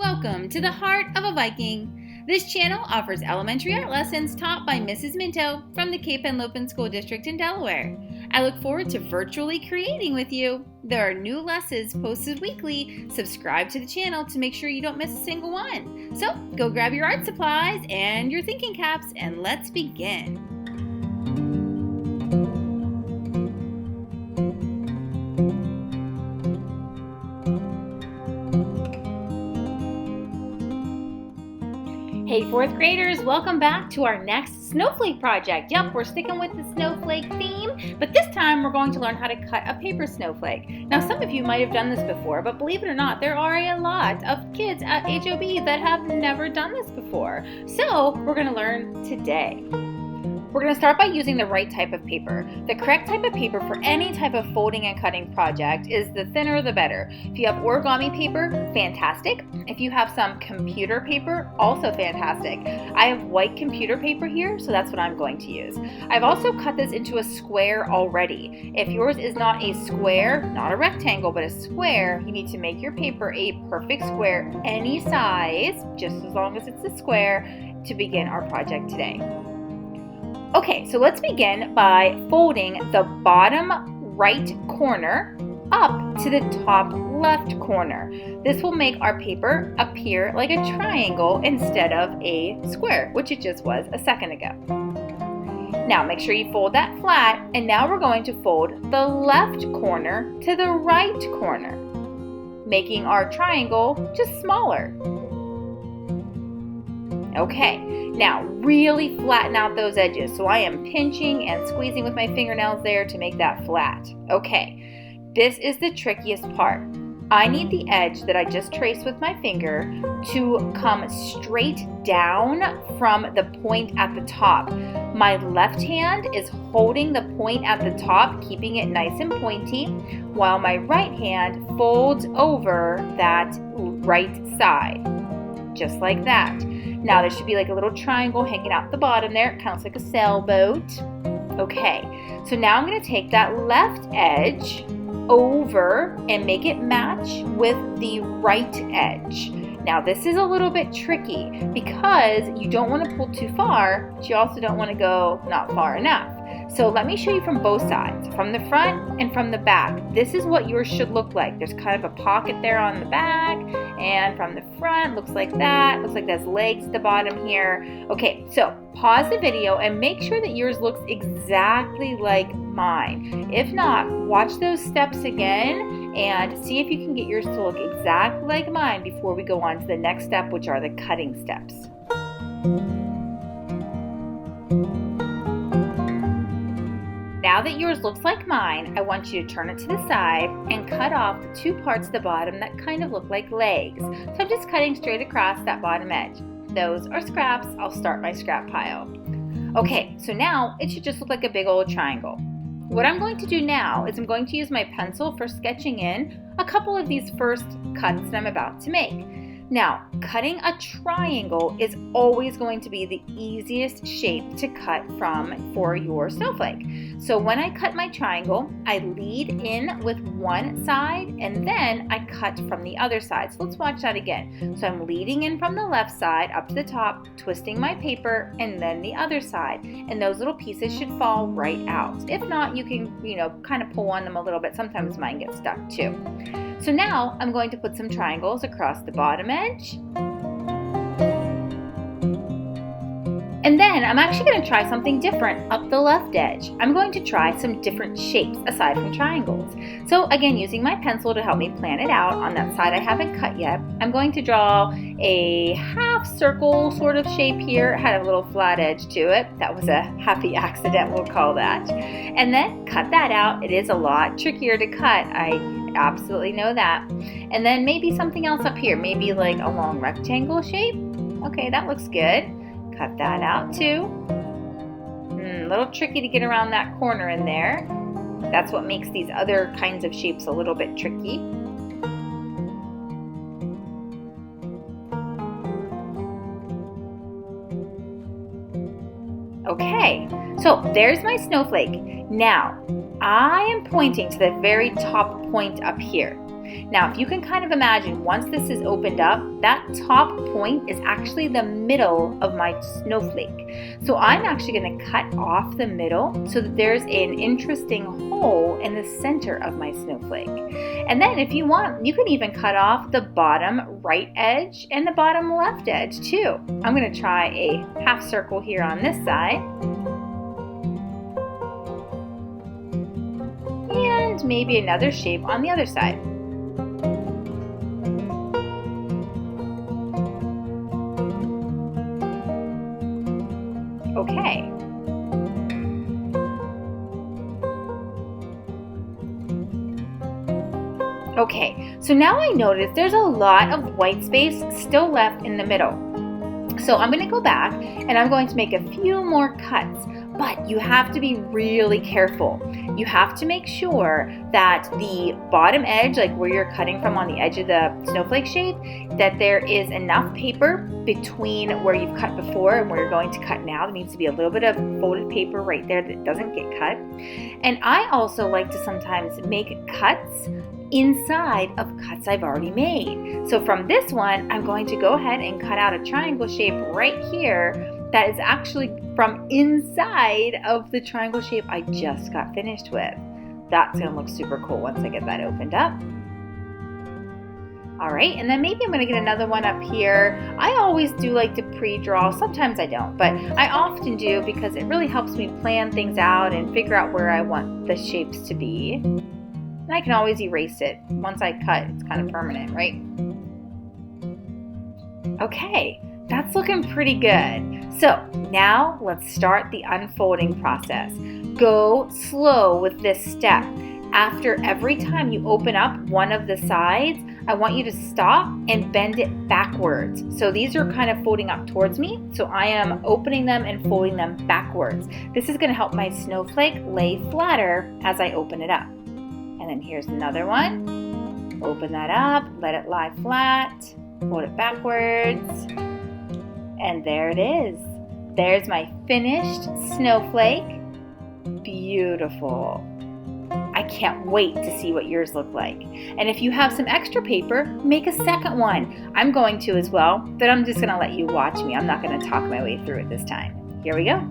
Welcome to the Heart of a Viking. This channel offers elementary art lessons taught by Mrs. Minto from the Cape Henlopen School District in Delaware. I look forward to virtually creating with you. There are new lessons posted weekly. Subscribe to the channel to make sure you don't miss a single one. So go grab your art supplies and your thinking caps and let's begin. Hey fourth graders, welcome back to our next Snowflake project. Yep, we're sticking with the snowflake theme, but this time we're going to learn how to cut a paper snowflake. Now some of you might have done this before, but believe it or not, there are a lot of kids at HOB that have never done this before. So we're going to learn today. We're going to start by using the right type of paper. The correct type of paper for any type of folding and cutting project is the thinner the better. If you have origami paper, fantastic. If you have some computer paper, also fantastic. I have white computer paper here, so that's what I'm going to use. I've also cut this into a square already. If yours is not a square, not a rectangle, but a square, you need to make your paper a perfect square, any size, just as long as it's a square, to begin our project today. Okay, so let's begin by folding the bottom right corner up to the top left corner. This will make our paper appear like a triangle instead of a square, which it just was a second ago. Now make sure you fold that flat, and now we're going to fold the left corner to the right corner, making our triangle just smaller. Okay, now really flatten out those edges. So I am pinching and squeezing with my fingernails there to make that flat. Okay, this is the trickiest part. I need the edge that I just traced with my finger to come straight down from the point at the top. My left hand is holding the point at the top, keeping it nice and pointy, while my right hand folds over that right side, just like that. Now there should be like a little triangle hanging out the bottom there. It kind of looks like a sailboat. Okay, so now I'm going to take that left edge over and make it match with the right edge. Now this is a little bit tricky because you don't want to pull too far, but you also don't want to go not far enough. So let me show you from both sides, from the front and from the back. This is what yours should look like. There's kind of a pocket there on the back, and from the front, looks like that. Looks like there's legs at the bottom here. Okay, so pause the video and make sure that yours looks exactly like mine. If not, watch those steps again and see if you can get yours to look exactly like mine before we go on to the next step, which are the cutting steps. Now that yours looks like mine, I want you to turn it to the side and cut off the two parts of the bottom that kind of look like legs. So I'm just cutting straight across that bottom edge. Those are scraps. I'll start my scrap pile. Okay, so now it should just look like a big old triangle. What I'm going to do now is I'm going to use my pencil for sketching in a couple of these first cuts that I'm about to make. Now, cutting a triangle is always going to be the easiest shape to cut from for your snowflake. So when I cut my triangle, I lead in with one side and then I cut from the other side. So let's watch that again. So I'm leading in from the left side up to the top, twisting my paper, and then the other side. And those little pieces should fall right out. If not, you can, kind of pull on them a little bit. Sometimes mine gets stuck too. So now I'm going to put some triangles across the bottom edge. And then I'm actually going to try something different up the left edge. I'm going to try some different shapes aside from triangles. So again, using my pencil to help me plan it out on that side I haven't cut yet, I'm going to draw a half circle sort of shape here. It had a little flat edge to it. That was a happy accident, we'll call that. And then cut that out. It is a lot trickier to cut. I absolutely know that. And then maybe something else up here, maybe like a long rectangle shape. Okay, that looks good. Cut that out too. A little tricky to get around that corner in there. That's what makes these other kinds of shapes a little bit tricky. Okay, so there's my snowflake. Now, I am pointing to the very top point up here. Now, if you can kind of imagine, once this is opened up, that top point is actually the middle of my snowflake. So I'm actually going to cut off the middle so that there's an interesting hole in the center of my snowflake. And then if you want, you can even cut off the bottom right edge and the bottom left edge too. I'm going to try a half circle here on this side. And maybe another shape on the other side. Okay. Okay, so now I notice there's a lot of white space still left in the middle. So I'm going to go back and I'm going to make a few more cuts, but you have to be really careful. You have to make sure that the bottom edge, like where you're cutting from on the edge of the snowflake shape, that there is enough paper between where you've cut before and where you're going to cut now. There needs to be a little bit of folded paper right there that doesn't get cut. And I also like to sometimes make cuts inside of cuts I've already made. So from this one, I'm going to go ahead and cut out a triangle shape right here that is actually from inside of the triangle shape I just got finished with. That's gonna look super cool once I get that opened up. All right, and then maybe I'm gonna get another one up here. I always do like to pre-draw, sometimes I don't, but I often do because it really helps me plan things out and figure out where I want the shapes to be. And I can always erase it. Once I cut, it's kind of permanent, right? Okay, that's looking pretty good. So now let's start the unfolding process. Go slow with this step. After every time you open up one of the sides, I want you to stop and bend it backwards. So these are kind of folding up towards me. So I am opening them and folding them backwards. This is going to help my snowflake lay flatter as I open it up. And then here's another one. Open that up, let it lie flat, fold it backwards. And there it is. There's my finished snowflake. Beautiful. I can't wait to see what yours look like. And if you have some extra paper, make a second one. I'm going to as well, but I'm just gonna let you watch me. I'm not gonna talk my way through it this time. Here we go.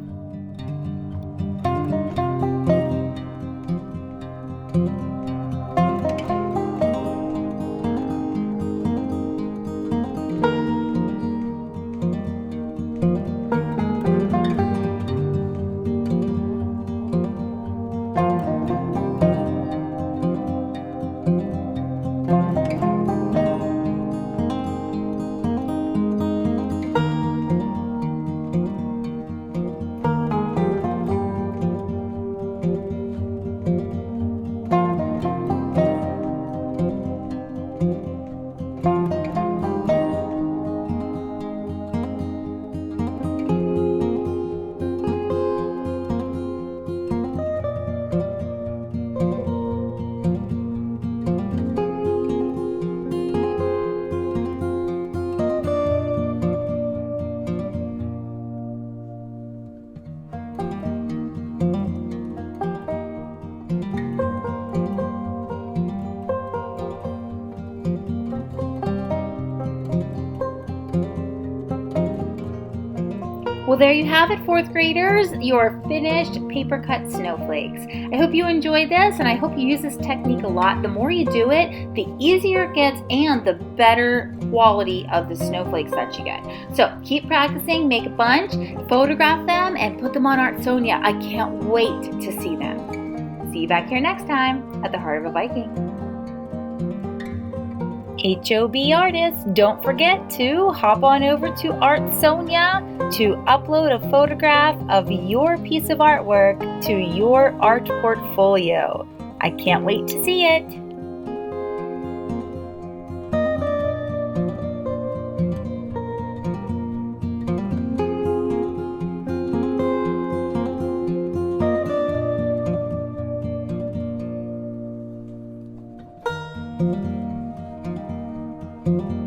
Well, there you have it, fourth graders, your finished paper cut snowflakes. I hope you enjoyed this, and I hope you use this technique a lot. The more you do it, the easier it gets and the better quality of the snowflakes that you get. So keep practicing, make a bunch, photograph them, and put them on Art Sonia. I can't wait to see them. See you back here next time at the Heart of a Viking. HOB artists, don't forget to hop on over to Art Sonia to upload a photograph of your piece of artwork to your art portfolio. I can't wait to see it. Thank you.